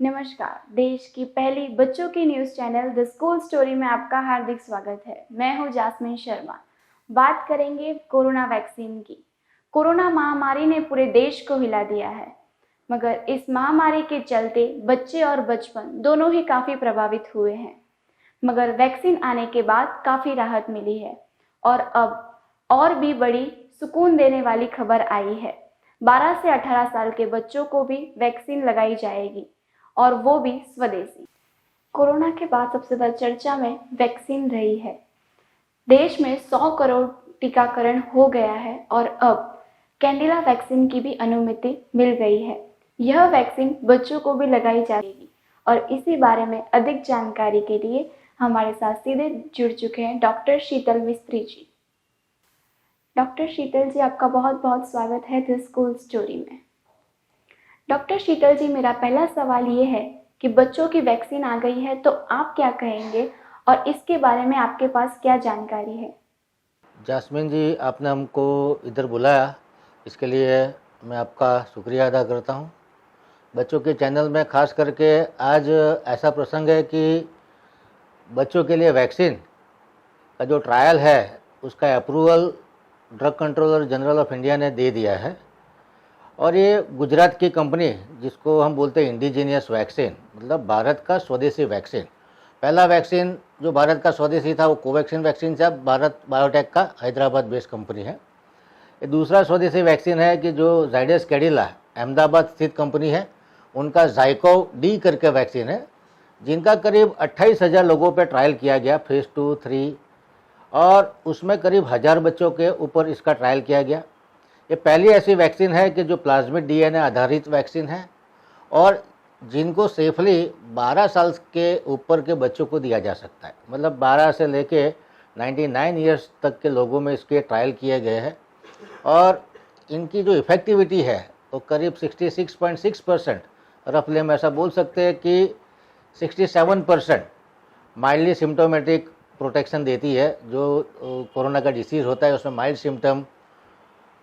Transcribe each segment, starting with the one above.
नमस्कार। देश की पहली बच्चों की news channel the school story में आपका हार्दिक स्वागत है। मैं हूं जास्मिन शर्मा। बात करेंगे कोरोना वैक्सीन की। कोरोना महामारी ने पूरे देश को हिला दिया है, मगर इस महामारी के चलते बच्चे और बचपन दोनों ही काफ़ी प्रभावित हुए हैं। मगर वैक्सीन आने के बाद काफ़ी राहत मिली है और अब और भी बड़ी सुकून देने वाली खबर आई है। 12 से 18 साल के बच्चों को भी वैक्सीन लगाई जाएगी और वो भी स्वदेशी। कोरोना के बाद सबसे ज़्यादा चर्चा में वैक्सीन रही है। देश में 100 करोड़ टीकाकरण हो गया है और अब कैंडिला वैक्सीन की भी अनुमति मिल गई है। यह वैक्सीन बच्चों को भी लगाई जाएगी और इसी बारे में अधिक जानकारी के लिए हमारे साथ सीधे जुड़ चुके हैं डॉक्टर शीतल मिस्त्री जी। डॉक्टर शीतल जी, आपका बहुत बहुत स्वागत है द स्कूल स्टोरी में। डॉक्टर शीतल जी, मेरा पहला सवाल ये है कि बच्चों की वैक्सीन आ गई है तो आप क्या कहेंगे और इसके बारे में आपके पास क्या जानकारी है? जास्मिन जी, आपने हमको इधर बुलाया, इसके लिए मैं आपका शुक्रिया अदा करता हूँ। बच्चों के चैनल में ख़ास करके आज ऐसा प्रसंग है कि बच्चों के लिए वैक्सीन का जो ट्रायल है उसका approval drug controller general of India ने दे दिया है और ये गुजरात की कंपनी जिसको हम बोलते हैं इंडिजीनियस वैक्सीन, मतलब भारत का स्वदेशी वैक्सीन। पहला वैक्सीन जो भारत का स्वदेशी था वो कोवैक्सीन वैक्सीन था, भारत बायोटेक का हैदराबाद बेस्ड कंपनी है। ये दूसरा स्वदेशी वैक्सीन है कि जो जाइडस कैडिला अहमदाबाद स्थित कंपनी है, उनका जाइकोव डी करके वैक्सीन है, जिनका करीब 28,000 लोगों पर ट्रायल किया गया, फेज़ 2, 3, और उसमें करीब 1000 बच्चों के ऊपर इसका ट्रायल किया गया। ये पहली ऐसी वैक्सीन है कि जो प्लाज्मिड डीएनए आधारित वैक्सीन है और जिनको सेफली 12 साल के ऊपर के बच्चों को दिया जा सकता है। मतलब 12 से लेके 99 ईयर्स तक के लोगों में इसके ट्रायल किए गए हैं और इनकी जो इफ़ेक्टिविटी है वो करीब 66.6%, रफली हम ऐसा बोल सकते हैं कि 67% माइल्डली सिम्टोमेटिक प्रोटेक्शन देती है। जो कोरोना का डिसीज़ होता है उसमें माइल्ड सिम्टम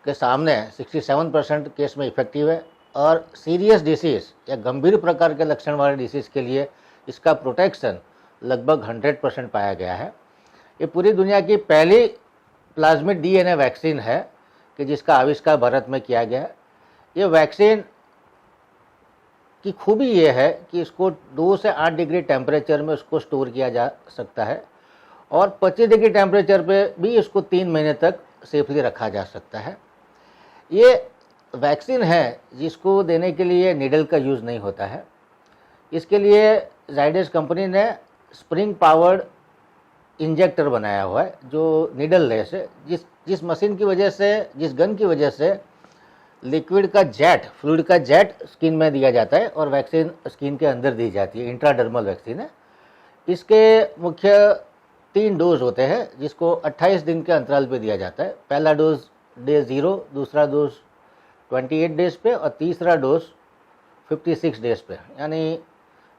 के सामने 67% केस में इफेक्टिव है और सीरियस डिसीज़ या गंभीर प्रकार के लक्षण वाले डिसीज़ के लिए इसका प्रोटेक्शन लगभग 100% पाया गया है। ये पूरी दुनिया की पहली प्लाज्मिड डीएनए वैक्सीन है कि जिसका आविष्कार भारत में किया गया है। ये वैक्सीन की खूबी ये है कि इसको 2 से 8 डिग्री टेम्परेचर में उसको स्टोर किया जा सकता है और 25 डिग्री टेम्परेचर पे भी इसको 3 महीने तक सेफली रखा जा सकता है। ये वैक्सीन है जिसको देने के लिए नीडल का यूज़ नहीं होता है। इसके लिए जाइडस कंपनी ने स्प्रिंग पावर्ड इंजेक्टर बनाया हुआ है जो नीडल लेस है, जिस मशीन की वजह से, जिस गन की वजह से लिक्विड का जेट, फ्लूइड का जेट स्किन में दिया जाता है और वैक्सीन स्किन के अंदर दी जाती है। इंट्राडर्मल वैक्सीन है। इसके मुख्य 3 डोज होते हैं जिसको 28 दिन के अंतराल पे दिया जाता है। पहला डोज डे 0, दूसरा डोज 28 डेज पे और तीसरा डोज 56 डेज पे। यानी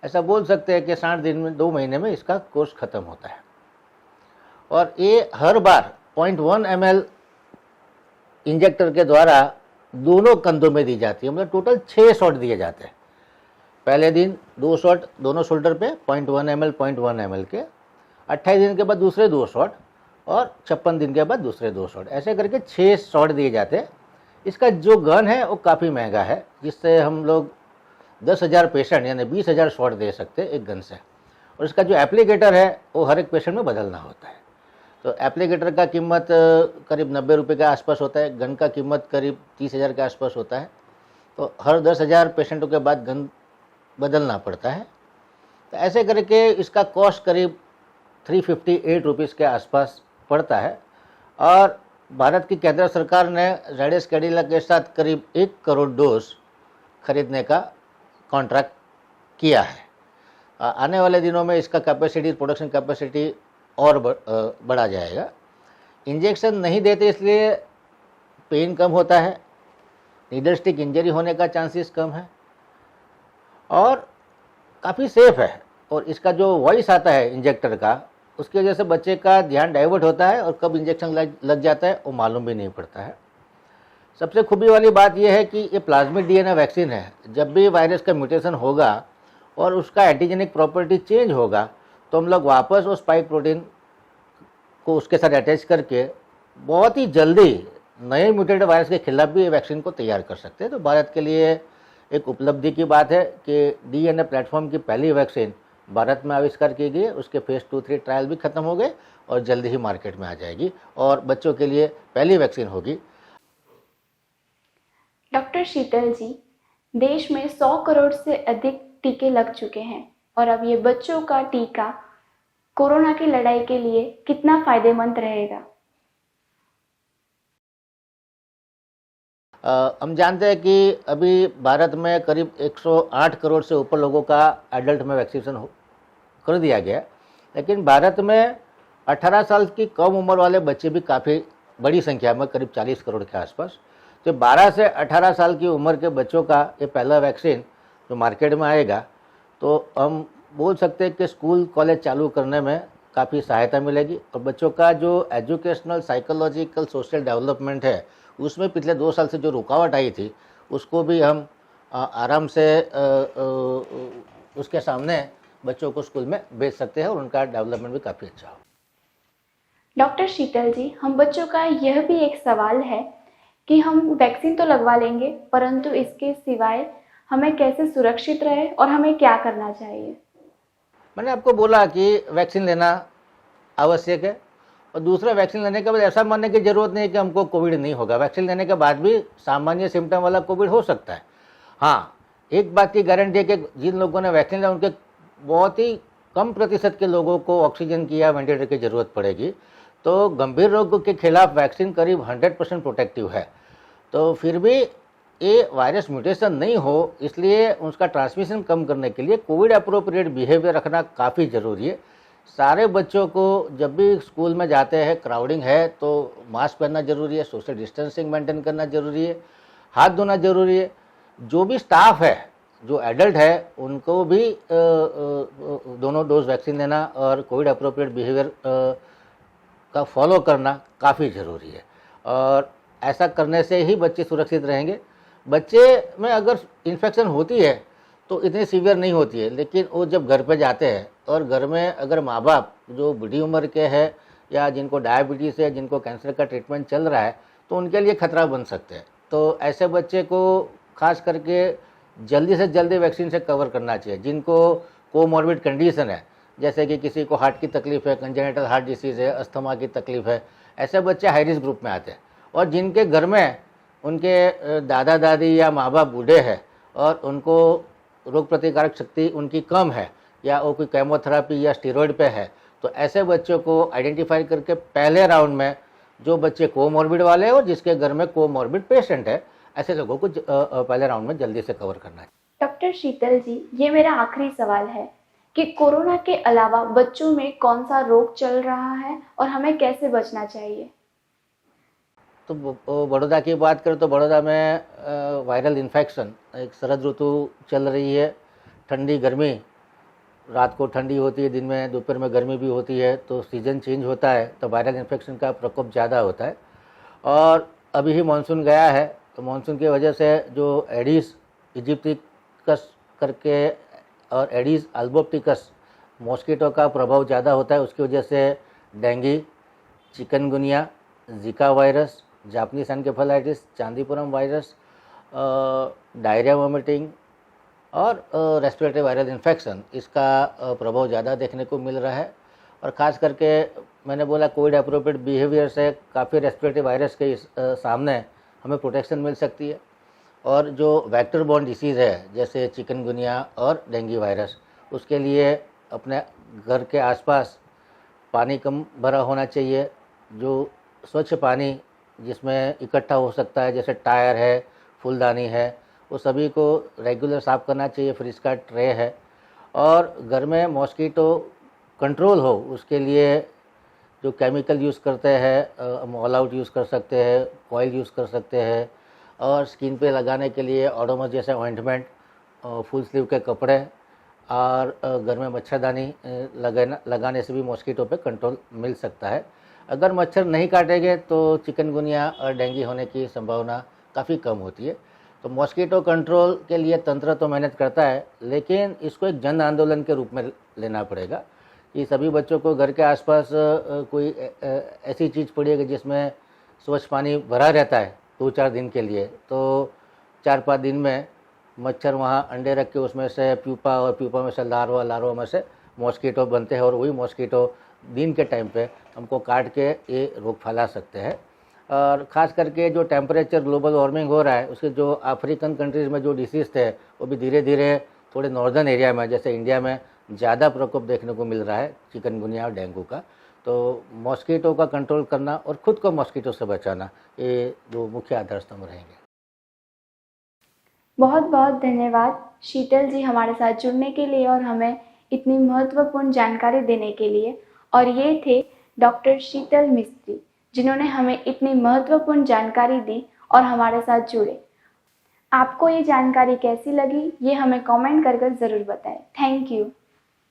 ऐसा बोल सकते हैं कि 60 दिन में, 2 महीने में इसका कोर्स ख़त्म होता है। और ये हर बार 0.1 ml इंजेक्टर के द्वारा दोनों कंधों में दी जाती है। मतलब टोटल 6 शॉट दिए जाते हैं। पहले दिन 2 शॉट दोनों शोल्डर पे 0.1 ml के, 28 दिन के बाद दूसरे 2 शॉट और 56 दिन के बाद दूसरे 2 शॉट, ऐसे करके 6 शॉट दिए जाते हैं। इसका जो गन है वो काफ़ी महंगा है, जिससे हम लोग 10,000 पेशेंट यानी 20,000 शॉट दे सकते हैं एक गन से। और इसका जो एप्लीकेटर है वो हर एक पेशेंट में बदलना होता है। तो एप्लीकेटर का कीमत करीब 90 रुपये के आसपास होता है, गन का कीमत करीब 30,000 के आसपास होता है। तो हर 10,000 पेशेंटों के बाद गन बदलना पड़ता है। तो ऐसे करके इसका कॉस्ट करीब 358 रुपीज़ के आसपास पड़ता है। और भारत की केंद्र सरकार ने जाइडस कैडिला के साथ करीब 1 करोड़ डोज खरीदने का कॉन्ट्रैक्ट किया है। आने वाले दिनों में इसका कैपेसिटी, प्रोडक्शन कैपेसिटी और बढ़ा जाएगा। इंजेक्शन नहीं देते इसलिए पेन कम होता है, नीडल स्टिक इंजरी होने का चांसेस कम है और काफ़ी सेफ है। और इसका जो वॉइस आता है इंजेक्टर का, उसकी वजह से बच्चे का ध्यान डाइवर्ट होता है और कब इंजेक्शन लग जाता है वो मालूम भी नहीं पड़ता है। सबसे खूबी वाली बात यह है कि ये प्लाज्मिड डीएनए वैक्सीन है। जब भी वायरस का म्यूटेशन होगा और उसका एंटीजेनिक प्रॉपर्टी चेंज होगा तो हम लोग वापस उस स्पाइक प्रोटीन को उसके साथ अटैच करके बहुत ही जल्दी नए म्यूटेटेड वायरस के खिलाफ भी ये वैक्सीन को तैयार कर सकते हैं। तो भारत के लिए एक उपलब्धि की बात है कि डीएनए प्लेटफॉर्म की पहली वैक्सीन भारत में आविष्कार की गई है। उसके फेज 2-3 ट्रायल भी खत्म हो गए और जल्दी ही मार्केट में आ जाएगी और बच्चों के लिए पहली वैक्सीन होगी। डॉक्टर शीतल जी, देश में 100 करोड़ से अधिक टीके लग चुके हैं और अब ये बच्चों का टीका कोरोना की लड़ाई के लिए कितना फायदेमंद रहेगा? हम जानते हैं कि अभी भारत में करीब 108 करोड़ से ऊपर लोगों का एडल्ट में वैक्सीनेशन कर दिया गया, लेकिन भारत में 18 साल की कम उम्र वाले बच्चे भी काफ़ी बड़ी संख्या में, करीब 40 करोड़ के आसपास। तो 12 से 18 साल की उम्र के बच्चों का ये पहला वैक्सीन जो मार्केट में आएगा, तो हम बोल सकते हैं कि स्कूल कॉलेज चालू करने में काफ़ी सहायता मिलेगी और बच्चों का जो एजुकेशनल, साइकोलॉजिकल, सोशल डेवलपमेंट है उसमें पिछले 2 साल से जो रुकावट आई थी उसको भी हम आराम से उसके सामने बच्चों को स्कूल में भेज सकते हैं और उनका डेवलपमेंट भी काफ़ी अच्छा हो। डॉक्टर शीतल जी, हम बच्चों का यह भी एक सवाल है कि हम वैक्सीन तो लगवा लेंगे, परंतु इसके सिवाय हमें कैसे सुरक्षित रहे और हमें क्या करना चाहिए? मैंने आपको बोला कि वैक्सीन लेना आवश्यक है और दूसरा, वैक्सीन लेने के बाद ऐसा मानने की ज़रूरत नहीं है कि हमको कोविड नहीं होगा। वैक्सीन लेने के बाद भी सामान्य सिम्टम वाला कोविड हो सकता है। हाँ, एक बात की गारंटी है कि जिन लोगों ने वैक्सीन लिया उनके बहुत ही कम प्रतिशत के लोगों को ऑक्सीजन की या वेंटिलेटर की ज़रूरत पड़ेगी। तो गंभीर रोगों के खिलाफ वैक्सीन करीब 100% प्रोटेक्टिव है। तो फिर भी ये वायरस म्यूटेशन नहीं हो, इसलिए उसका ट्रांसमिशन कम करने के लिए कोविड अप्रोप्रिएट बिहेवियर रखना काफ़ी ज़रूरी है। सारे बच्चों को जब भी स्कूल में जाते हैं, क्राउडिंग है तो मास्क पहनना ज़रूरी है, सोशल डिस्टेंसिंग मेंटेन करना ज़रूरी है, हाथ धोना ज़रूरी है। जो भी स्टाफ है, जो एडल्ट है, उनको भी दोनों डोज वैक्सीन लेना और कोविड अप्रोप्रिएट बिहेवियर का फॉलो करना काफ़ी ज़रूरी है और ऐसा करने से ही बच्चे सुरक्षित रहेंगे। बच्चे में अगर इन्फेक्शन होती है तो इतनी सीवियर नहीं होती है, लेकिन वो जब घर पे जाते हैं और घर में अगर माँ बाप जो बड़ी उम्र के हैं या जिनको डायबिटीज़ है, जिनको कैंसर का ट्रीटमेंट चल रहा है, तो उनके लिए खतरा बन सकते हैं। तो ऐसे बच्चे को खास करके जल्दी से जल्दी वैक्सीन से कवर करना चाहिए। जिनको कोमॉर्बिड कंडीशन है, जैसे कि किसी को हार्ट की तकलीफ है, कंजेनिटल हार्ट डिसीज़ है, अस्थमा की तकलीफ है, ऐसे बच्चे हाई रिस्क ग्रुप में आते हैं। और जिनके घर में उनके दादा दादी या माँ बाप बूढ़े हैं और उनको रोग प्रतिकारक शक्ति उनकी कम है या वो कोई केमोथेरापी या स्टेरॉइड पे है, तो ऐसे बच्चों को आइडेंटिफाई करके पहले राउंड में जो बच्चे कोमॉर्बिड वाले हैं और जिसके घर में कोमॉर्बिड पेशेंट है, ऐसे लोगों को पहले राउंड में जल्दी से कवर करना है। डॉक्टर शीतल जी, ये मेरा आखिरी सवाल है कि कोरोना के अलावा बच्चों में कौन सा रोग चल रहा है और हमें कैसे बचना चाहिए? तो बड़ौदा की बात करें तो बड़ौदा में वायरल इन्फेक्शन, एक शरद ऋतु चल रही है, ठंडी गर्मी, रात को ठंडी होती है, दिन में दोपहर में गर्मी भी होती है, तो सीज़न चेंज होता है तो वायरल इन्फेक्शन का प्रकोप ज़्यादा होता है। और अभी ही मानसून गया है तो मानसून की वजह से जो एडिस इजिप्टिकस करके और एडिस अल्बोप्टिकस मॉस्किटो का प्रभाव ज़्यादा होता है, उसकी वजह से dengue, chikungunya, Zika virus, Japanese encephalitis, Chandipuram virus, diarrhoea, vomiting और रेस्पिरेटरी वायरल इन्फेक्शन, इसका प्रभाव ज़्यादा देखने को मिल रहा है। और ख़ास करके मैंने बोला कोविड अप्रोप्रिएट बिहेवियर से काफ़ी रेस्पिरेटरी वायरस के सामने हमें प्रोटेक्शन मिल सकती है। और जो वेक्टर बॉर्न डिसीज़ है जैसे चिकनगुनिया और डेंगू वायरस, उसके लिए अपने घर के आसपास पानी कम भरा होना चाहिए। जो स्वच्छ पानी जिसमें इकट्ठा हो सकता है, जैसे टायर है, फूलदानी है, वो सभी को रेगुलर साफ़ करना चाहिए। फ्रिज का ट्रे है और घर में मॉस्किटो कंट्रोल हो उसके लिए जो केमिकल यूज़ करते हैं, हम ऑल आउट यूज़ कर सकते हैं, कॉइल यूज़ कर सकते हैं और स्किन पे लगाने के लिए ओडोमॉस जैसे ऑइंटमेंट, फुल स्लीव के कपड़े और घर में मच्छरदानी लगाने से भी मॉस्किटो पे कंट्रोल मिल सकता है। अगर मच्छर नहीं काटेंगे तो चिकनगुनिया और डेंगू होने की संभावना काफ़ी कम होती है। तो मॉस्किटो कंट्रोल के लिए तंत्र तो मेहनत करता है, लेकिन इसको एक जन आंदोलन के रूप में लेना पड़ेगा कि सभी बच्चों को घर के आसपास कोई ऐसी चीज़ पड़ी है कि जिसमें स्वच्छ पानी भरा रहता है 2-4 दिन के लिए, तो 4-5 दिन में मच्छर वहाँ अंडे रख के उसमें से प्यूपा और प्यूपा में से लार्वा में से मॉस्किटो बनते हैं और वही मॉस्किटो दिन के टाइम पे हमको काट के ये रोग फैला सकते हैं। और ख़ास करके जो टेम्परेचर ग्लोबल वार्मिंग हो रहा है, उसके जो अफ्रीकन कंट्रीज़ में जो डिसीज़ थे वो भी धीरे धीरे थोड़े नॉर्दर्न एरिया में, जैसे इंडिया में ज़्यादा प्रकोप देखने को मिल रहा है चिकनगुनिया और डेंगू का। तो मॉस्किटो का कंट्रोल करना और ख़ुद को मॉस्किटो से बचाना, ये दो मुख्य आधार स्तंभ रहेंगे। बहुत बहुत धन्यवाद शीतल जी हमारे साथ जुड़ने के लिए और हमें इतनी महत्वपूर्ण जानकारी देने के लिए। और ये थे डॉक्टर शीतल मिस्त्री, जिन्होंने हमें इतनी महत्वपूर्ण जानकारी दी और हमारे साथ जुड़े। आपको ये जानकारी कैसी लगी, ये हमें कमेंट कर ज़रूर बताएं। Thank you.